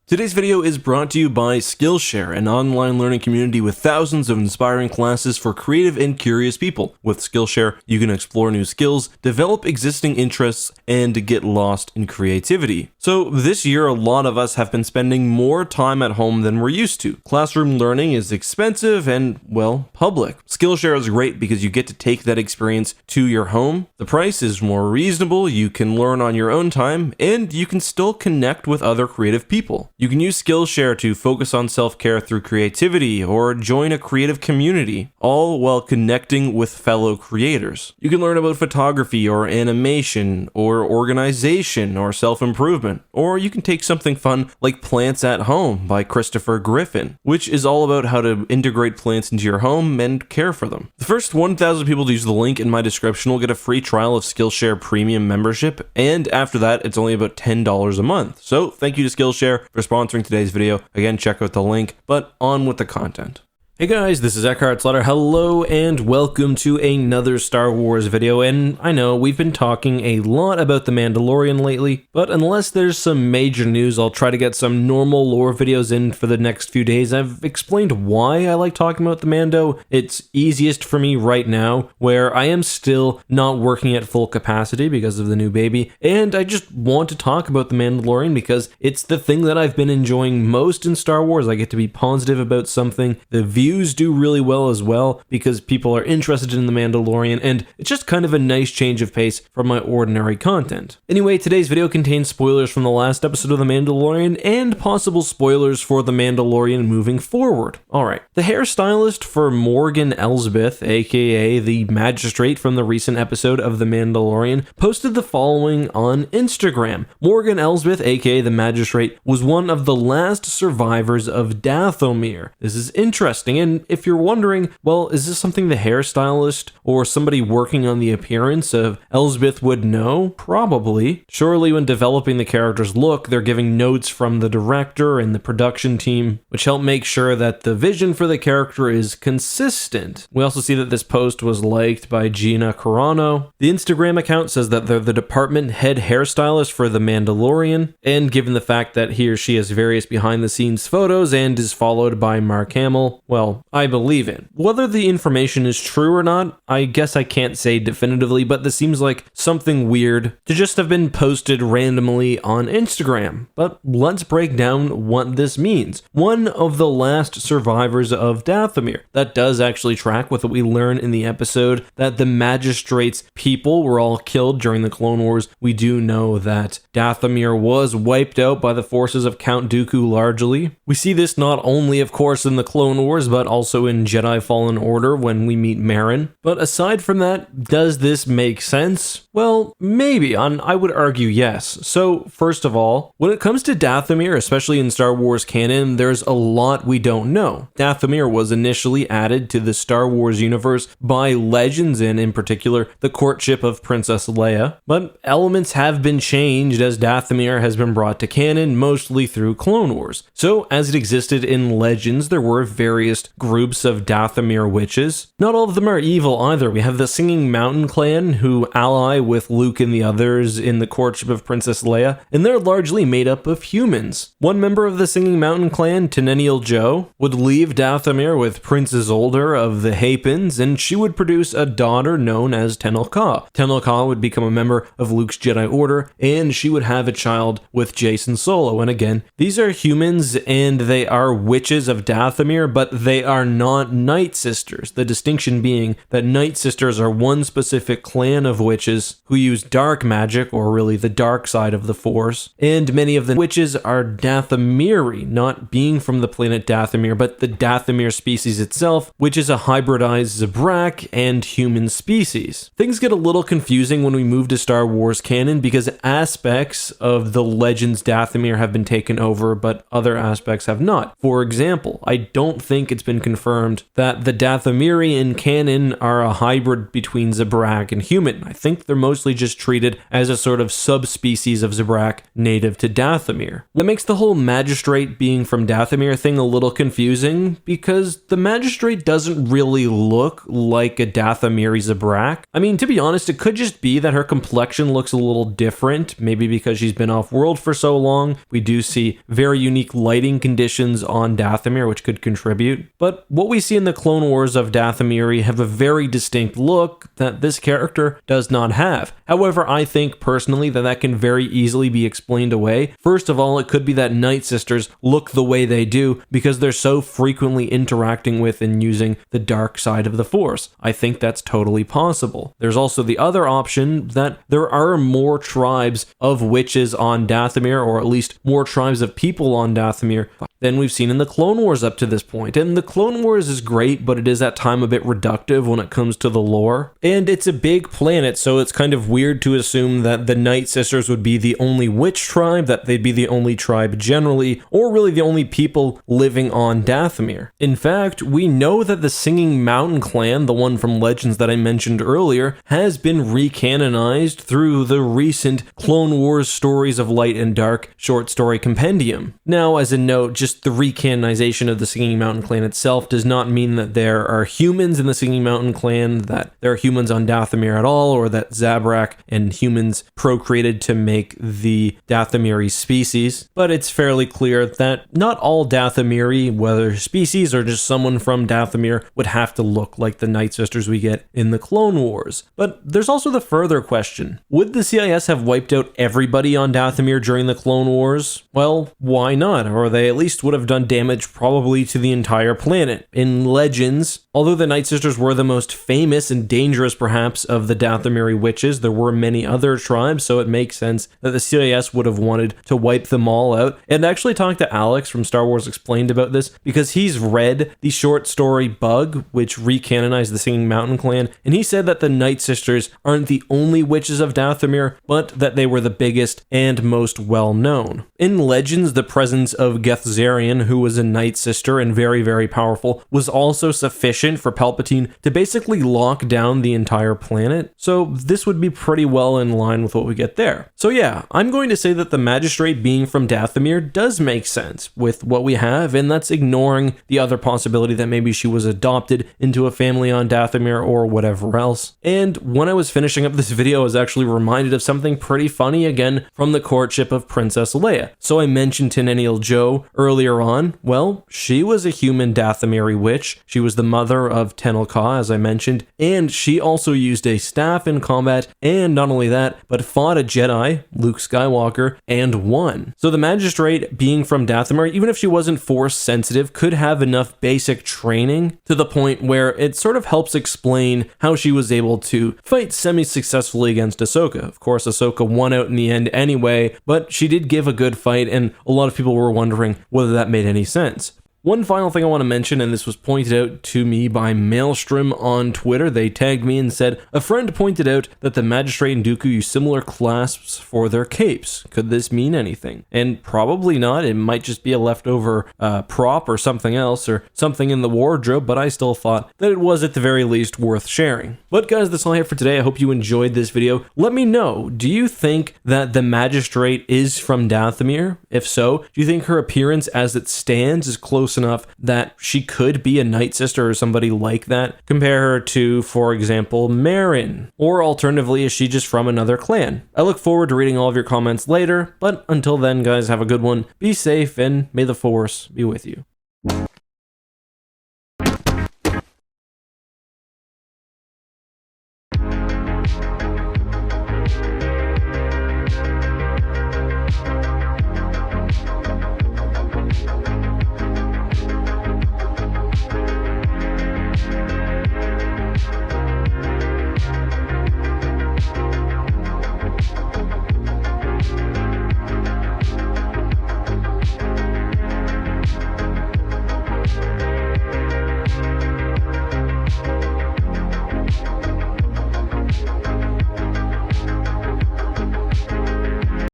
Today's video is brought to you by Skillshare, an online learning community with thousands of inspiring classes for creative and curious people. With Skillshare, you can explore new skills, develop existing interests, and get lost in creativity. So this year, a lot of us have been spending more time at home than we're used to. Classroom learning is expensive and, well, public. Skillshare is great because you get to take that experience to your home. The price is more reasonable, you can learn on your own time, and you can still connect with other creative people. You can use Skillshare to focus on self-care through creativity or join a creative community, all while connecting with fellow creators. You can learn about photography or animation or organization or self-improvement, or you can take something fun like Plants at Home by Christopher Griffin, which is all about how to integrate plants into your home and care for them. The first 1,000 people to use the link in my description will get a free trial of Skillshare Premium membership, and after that, it's only about $10 a month. So thank you to Skillshare for sponsoring today's video. Again, check out the link, but on with the content. Hey guys, this is EckhartsLadder. Hello and welcome to another Star Wars video, and I know we've been talking a lot about The Mandalorian lately, but unless there's some major news, I'll try to get some normal lore videos in for the next few days. I've explained why I like talking about the Mando. It's easiest for me right now, where I am still not working at full capacity because of the new baby, and I just want to talk about The Mandalorian because it's the thing that I've been enjoying most in Star Wars. I get to be positive about something. The views do really well as well because people are interested in The Mandalorian, and it's just kind of a nice change of pace from my ordinary content. Anyway, today's video contains spoilers from the last episode of The Mandalorian and possible spoilers for The Mandalorian moving forward. Alright, the hairstylist for Morgan Elsbeth, aka the Magistrate from the recent episode of The Mandalorian, posted the following on Instagram. Morgan Elsbeth, aka the Magistrate, was one of the last survivors of Dathomir. This is interesting, and if you're wondering, well, is this something the hairstylist or somebody working on the appearance of Elsbeth would know? Probably. Surely when developing the character's look, they're giving notes from the director and the production team, which help make sure that the vision for the character is consistent. We also see that this post was liked by Gina Carano. The Instagram account says that they're the department head hairstylist for The Mandalorian, and given the fact that he or she has various behind-the-scenes photos and is followed by Mark Hamill, well, I believe it. Whether the information is true or not, I guess I can't say definitively, but this seems like something weird to just have been posted randomly on Instagram. But let's break down what this means. One of the last survivors of Dathomir. That does actually track with what we learn in the episode, that the Magistrate's people were all killed during the Clone Wars. We do know that Dathomir was wiped out by the forces of Count Dooku largely. We see this not only, of course, in the Clone Wars, but also in Jedi Fallen Order when we meet Marin. But aside from that, does this make sense? Well, maybe. I would argue yes. So, first of all, when it comes to Dathomir, especially in Star Wars canon, there's a lot we don't know. Dathomir was initially added to the Star Wars universe by legends and, in particular, the courtship of Princess Leia. But elements have been changed as Dathomir has been brought to canon, mostly through Clone Wars. So, as it existed in legends, there were various groups of Dathomir witches. Not all of them are evil either. We have the Singing Mountain clan who ally with Luke and the others in the courtship of Princess Leia, and they're largely made up of humans. One member of the Singing Mountain clan, Teneniel Jo, would leave Dathomir with Princess Older of the Hapins, and she would produce a daughter known as Tenel Ka. Tenel Ka would become a member of Luke's Jedi Order, and she would have a child with Jacen Solo. And again, these are humans and they are witches of Dathomir, but they are not Night Sisters, the distinction being that Night Sisters are one specific clan of witches who use dark magic, or really the dark side of the Force, and many of the witches are Dathomiri, not being from the planet Dathomir, but the Dathomir species itself, which is a hybridized Zabrak and human species. Things get a little confusing when we move to Star Wars canon because aspects of the Legends Dathomir have been taken over, but other aspects have not. For example, I don't think it's been confirmed that the Dathomiri in canon are a hybrid between Zabrak and human. I think they're mostly just treated as a sort of subspecies of Zabrak native to Dathomir. That makes the whole Magistrate being from Dathomir thing a little confusing, because the Magistrate doesn't really look like a Dathomiri Zabrak. I mean, to be honest, it could just be that her complexion looks a little different, maybe because she's been off-world for so long. We do see very unique lighting conditions on Dathomir, which could contribute. But what we see in the Clone Wars of Dathomiri have a very distinct look that this character does not have. However, I think personally that can very easily be explained away. First of all, it could be that Night Sisters look the way they do because they're so frequently interacting with and using the dark side of the Force. I think that's totally possible. There's also the other option that there are more tribes of witches on Dathomir, or at least more tribes of people on Dathomir than we've seen in the Clone Wars up to this point. And the Clone Wars is great, but it is at time a bit reductive when it comes to the lore. And it's a big planet, so it's kind of weird to assume that the Night Sisters would be the only witch tribe, that they'd be the only tribe generally, or really the only people living on Dathomir. In fact, we know that the Singing Mountain clan, the one from Legends that I mentioned earlier, has been recanonized through the recent Clone Wars Stories of Light and Dark short story compendium. Now, as a note, just the recanonization of the Singing Mountain clan itself does not mean that there are humans in the Singing Mountain clan, that there are humans on Dathomir at all, or that Zabrak and humans procreated to make the Dathomiri species. But it's fairly clear that not all Dathomiri, whether species or just someone from Dathomir, would have to look like the Night Sisters we get in the Clone Wars. But there's also the further question. Would the CIS have wiped out everybody on Dathomir during the Clone Wars? Well, why not? Or they at least would have done damage probably to the entire planet. In Legends, although the Night Sisters were the most famous and dangerous perhaps of the Dathomiri witches, there were many other tribes, so it makes sense that the CIS would have wanted to wipe them all out. And I actually talked to Alex from Star Wars Explained about this, because he's read the short story Bug, which recanonized the Singing Mountain clan, and he said that the Night Sisters aren't the only witches of Dathomir, but that they were the biggest and most well known. In Legends, the presence of Gethzerian, who was a Night Sister and very, very powerful, was also sufficient for Palpatine to basically lock down the entire planet. So this would be pretty well in line with what we get there. So yeah, I'm going to say that the Magistrate being from Dathomir does make sense with what we have, and that's ignoring the other possibility that maybe she was adopted into a family on Dathomir or whatever else. And when I was finishing up this video, I was actually reminded of something pretty funny again from the courtship of Princess Leia. So I mentioned Tenennial Jo earlier on. Well, she was a human Dathomiri witch. She was the mother of Tenel Ka, as I mentioned, and she also used a staff in combat, and not only that, but fought a Jedi, Luke Skywalker, and won. So the Magistrate, being from Dathomir, even if she wasn't Force sensitive, could have enough basic training to the point where it sort of helps explain how she was able to fight semi-successfully against Ahsoka. Of course, Ahsoka won out in the end anyway, but she did give a good fight, and a lot of people were wondering whether that made any sense. One final thing I want to mention, and this was pointed out to me by Maelstrom on Twitter. They tagged me and said, a friend pointed out that the Magistrate and Dooku use similar clasps for their capes. Could this mean anything? And probably not. It might just be a leftover prop or something else, or something in the wardrobe, but I still thought that it was at the very least worth sharing. But guys, that's all I have for today. I hope you enjoyed this video. Let me know, do you think that the Magistrate is from Dathomir? If so, do you think her appearance as it stands is close enough that she could be a Night Sister or somebody like that? Compare her to, for example, Marin. Or alternatively, is she just from another clan? I look forward to reading all of your comments later, but until then, guys, have a good one, be safe, and may the Force be with you.